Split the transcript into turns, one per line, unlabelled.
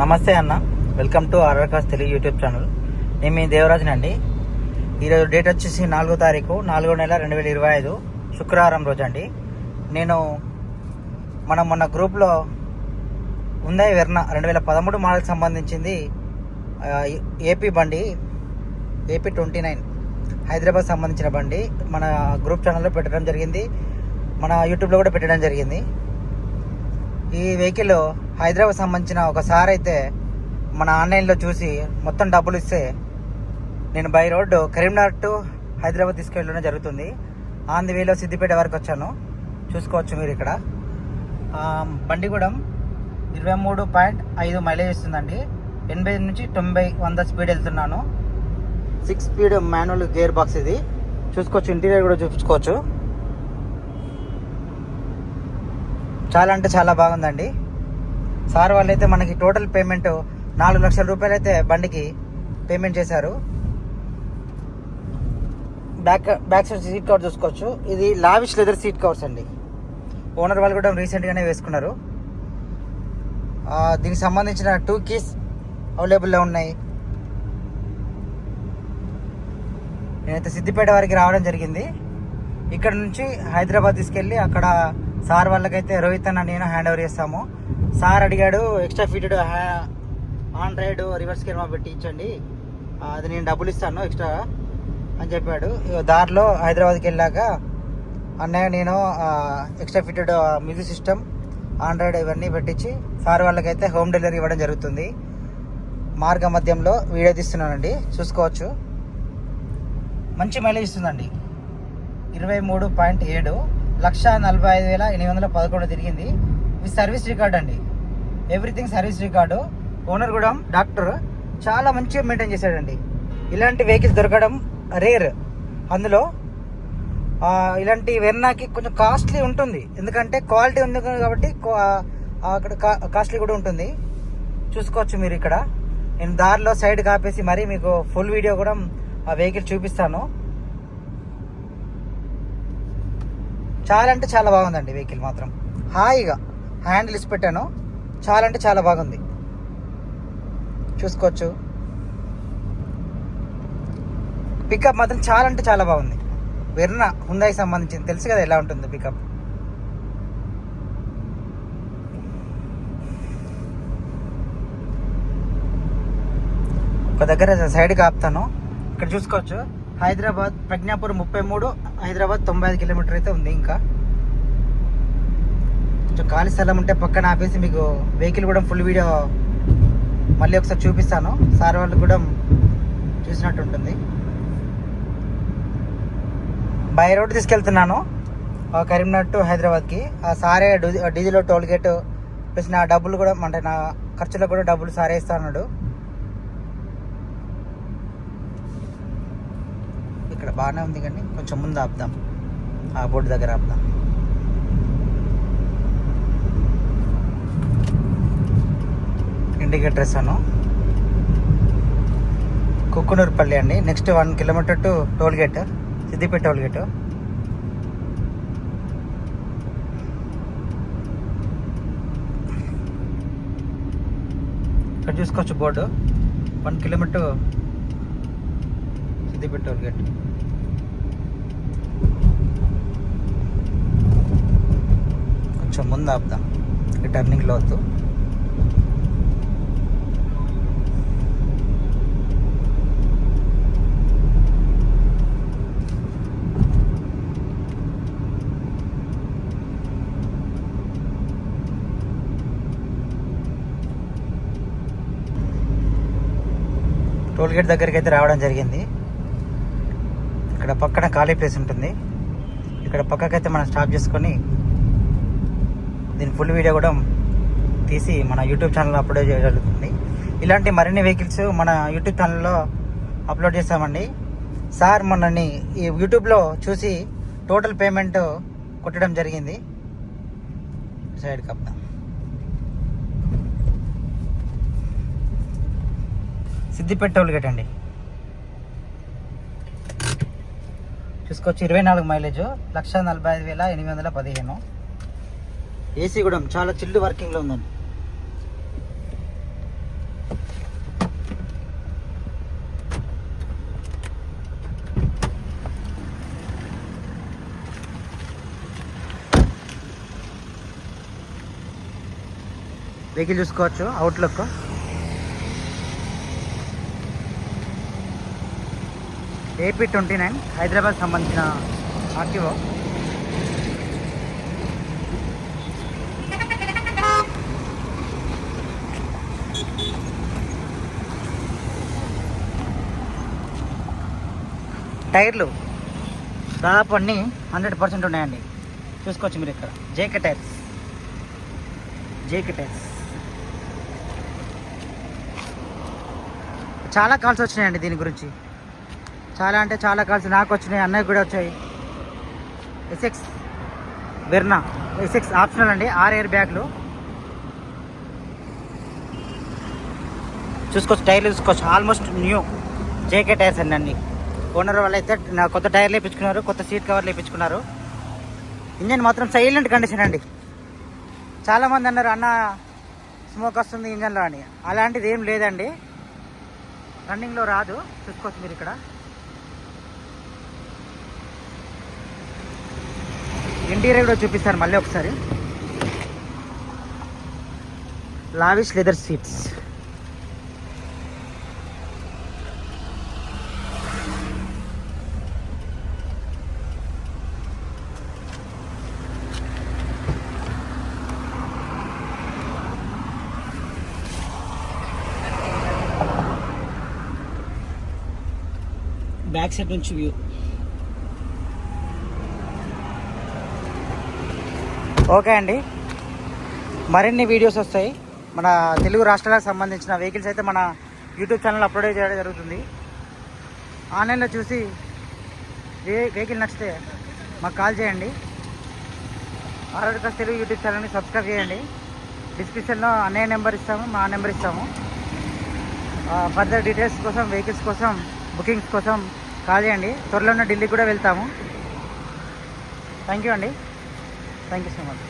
నమస్తే అన్న, welcome to RR cars Telugu YouTube channel. నేను మీ దేవరాజుని అండి. ఈరోజు డేట్ వచ్చేసి 4వ తారీఖు 4వ నెల 2025 శుక్రవారం రోజు అండి. నేను మొన్న గ్రూప్లో ఉందాయి వెర్నా 2013 మోడల్కి సంబంధించింది ఏపీ బండి, ఏపీ 29 హైదరాబాద్ సంబంధించిన బండి మన గ్రూప్ ఛానల్లో పెట్టడం జరిగింది, మన యూట్యూబ్లో కూడా పెట్టడం జరిగింది. ఈ వెహికల్ హైదరాబాద్ సంబంధించిన ఒకసారి అయితే మన ఆన్లైన్లో చూసి మొత్తం డబ్బులు ఇస్తే నేను by road Karimnagar to Hyderabad తీసుకెళ్ళడం జరుగుతుంది. ఆన్ ది వేలో సిద్దిపేట వరకు వచ్చాను, చూసుకోవచ్చు మీరు ఇక్కడ. బండి కూడా 23.5 మైలేజ్ ఇస్తుందండి. 80 నుంచి 90 100 స్పీడ్ వెళ్తున్నాను. 6 స్పీడ్ మాన్యువల్ గేర్ బాక్స్ ఇది, చూసుకోవచ్చు. ఇంటీరియర్ కూడా చూసుకోవచ్చు. చాలా అంటే చాలా బాగుందండి. సార్ వాళ్ళు అయితే మనకి టోటల్ పేమెంట్ 4 లక్షల రూపాయలు అయితే బండికి పేమెంట్ చేశారు. బ్యాక్ సైడ్ సీట్ కవర్ చూసుకోవచ్చు. ఇది లావిష్ లెదర్ సీట్ కవర్స్ అండి. ఓనర్ వాళ్ళు కూడా రీసెంట్గానే వేసుకున్నారు. దీనికి సంబంధించిన 2 కీస్ అవైలబుల్లో ఉన్నాయి. నేనైతే సిద్దిపేట వరకు రావడం జరిగింది. ఇక్కడ నుంచి హైదరాబాద్ తీసుకెళ్ళి అక్కడ సార్ వాళ్ళకైతే రోహిత్ అన్న నేను హ్యాండ్ ఓవర్ చేస్తాము. సార్ అడిగాడు extra fitted Android reverse camera పెట్టి ఇచ్చండి, అది నేను డబ్బులు ఇస్తాను ఎక్స్ట్రా అని చెప్పాడు. దారిలో హైదరాబాద్కి వెళ్ళాక అన్నయ్య నేను extra fitted music system Android ఇవన్నీ పెట్టించి సార్ వాళ్ళకైతే హోమ్ డెలివరీ ఇవ్వడం జరుగుతుంది. మార్గ మధ్యంలో వీడియో తీస్తున్నానండి, చూసుకోవచ్చు. మంచి మైలేజ్ ఇస్తుందండి. 23.7 1,45,811 తిరిగింది. ఇది సర్వీస్ రికార్డ్ అండి, ఎవ్రీథింగ్ సర్వీస్ రికార్డు. ఓనర్ కూడా డాక్టర్, చాలా మంచిగా మెయింటైన్ చేశాడండి. ఇలాంటి వెహికల్స్ దొరకడం రేర్. అందులో ఇలాంటి వెర్నాకి కొంచెం కాస్ట్లీ ఉంటుంది, ఎందుకంటే క్వాలిటీ ఉంది కాబట్టి అక్కడ కాస్ట్లీ కూడా ఉంటుంది. చూసుకోవచ్చు మీరు ఇక్కడ. నేను దారిలో సైడ్ కాపేసి మరీ మీకు ఫుల్ వీడియో కూడా ఆ వెహికల్ చూపిస్తాను. చాలా అంటే చాలా బాగుందండి వెహికల్ మాత్రం. హాయిగా హ్యాండిల్ ఇసి పెట్టాను, చాలా అంటే చాలా బాగుంది, చూసుకోవచ్చు. పికప్ మాత్రం చాలా అంటే చాలా బాగుంది. వెర్నా హుందాయికి సంబంధించింది, తెలుసు కదా ఎలా ఉంటుంది పికప్. ఒక దగ్గర సైడ్కి ఆపుతాను. ఇక్కడ చూసుకోవచ్చు. హైదరాబాద్ ప్రజ్ఞాపూర్ 33, హైదరాబాద్ 95 కిలోమీటర్ అయితే ఉంది. ఇంకా కొంచెం ఖాళీ స్థలం ఉంటే పక్కన ఆపేసి మీకు వెహికల్ కూడా ఫుల్ వీడియో మళ్ళీ ఒకసారి చూపిస్తాను. సార్ వాళ్ళు కూడా చూసినట్టు ఉంటుంది. బై రోడ్ తీసుకెళ్తున్నాను కరీంనగర్ టు హైదరాబాద్కి. ఆ సారే డీజిల్ టోల్ గేట్ ప్లస్ నా డబ్బులు కూడా, అంటే నా ఖర్చులకు కూడా డబ్బులు సారే ఇస్తా అన్నాడు. ఇక్కడ బాగానే ఉంది కానీ కొంచెం ముందు ఆపుదాం, ఆ బోర్డు దగ్గర ఆపుదాం. ఇండికేటర్ వేసాను. కుక్కునూరుపల్లి అండి. Next 1 kilometre to toll gate, Siddipet toll gate. ఇక్కడ చూసుకోవచ్చు board, 1 kilometre Siddipet toll gate. కొంచెం ముందు ఆపుదాం, టర్నింగ్లో వద్దు. టోల్ గేట్ దగ్గరికి అయితే రావడం జరిగింది. ఇక్కడ పక్కన ఖాళీ ప్లేస్ ఉంటుంది, ఇక్కడ పక్కకైతే మనం స్టాప్ చేసుకొని దీని ఫుల్ వీడియో కూడా తీసి మన యూట్యూబ్ ఛానల్లో అప్లోడ్ చేయగలుగుతుంది. ఇలాంటి మరిన్ని వెహికల్స్ మన యూట్యూబ్ ఛానల్లో అప్లోడ్ చేస్తామండి. సార్ మొన్నని ఈ యూట్యూబ్లో చూసి టోటల్ పేమెంట్ కొట్టడం జరిగింది. సైడ్ కప్తా సిద్దిపేట టోల్ గేట్ అండి. చూసుకోవచ్చు. 24 మైలేజ్, 1,45,815. ఏసీ కూడా చాలా చిల్డ్ వర్కింగ్లో ఉందండి. వెహికల్ చూసుకోవచ్చు. అవుట్లుక్ AP29 హైదరాబాద్ సంబంధించిన ఆర్టీఓ. టైర్లు దాదాపు అన్నీ 100% ఉన్నాయండి. చూసుకోవచ్చు మీరు ఇక్కడ. JK tyres. చాలా కాల్స్ వచ్చినాయండి దీని గురించి. చాలా అంటే చాలా కాల్స్ నాకు వచ్చినాయి, అన్నయ్య కూడా వచ్చాయి. ఎస్ఎక్స్ వెర్నా ఎస్ఎక్స్ ఆప్షనల్ అండి. 6 ఎయిర్ బ్యాగ్లు చూసుకోవచ్చు. టైర్లు చూసుకోవచ్చు, ఆల్మోస్ట్ న్యూ జేకే టైర్స్ అండి అన్నీ. ఓనర్ వాళ్ళు అయితే కొత్త టైర్లు వేయించుకున్నారు, కొత్త సీట్ కవర్లు వేయించుకున్నారు. ఇంజన్ మాత్రం సైలెంట్ కండిషన్ అండి. చాలామంది అన్నారు అన్న స్మోక్ వస్తుంది ఇంజన్లో అని. అలాంటిది ఏం లేదండి, రన్నింగ్లో రాదు. చూసుకోవచ్చు మీరు ఇక్కడ. ఇంటీరియర్ కూడా చూపిస్తారు మళ్ళీ ఒకసారి. Lavish leather seats. Back side నుంచి వ్యూ. ఓకే అండి, మరిన్ని వీడియోస్ వస్తాయి. మన తెలుగు రాష్ట్రాలకు సంబంధించిన వెహికల్స్ అయితే మన యూట్యూబ్ ఛానల్ అప్లోడ్ చేయడం జరుగుతుంది. ఆన్లైన్లో చూసి వెహికల్ నచ్చితే మాకు కాల్ చేయండి. ఆర్ఆర్ తెలుగు యూట్యూబ్ ఛానల్ని సబ్స్క్రైబ్ చేయండి. డిస్క్రిప్షన్లో అన్నయ్య నెంబర్ ఇస్తాము, మా నెంబర్ ఇస్తాము. ఫర్దర్ డీటెయిల్స్ కోసం, వెహికల్స్ కోసం, బుకింగ్స్ కోసం కాల్ చేయండి. త్వరలోనే ఢిల్లీ కూడా వెళ్తాము. థ్యాంక్ యూ అండి. Thank you so much.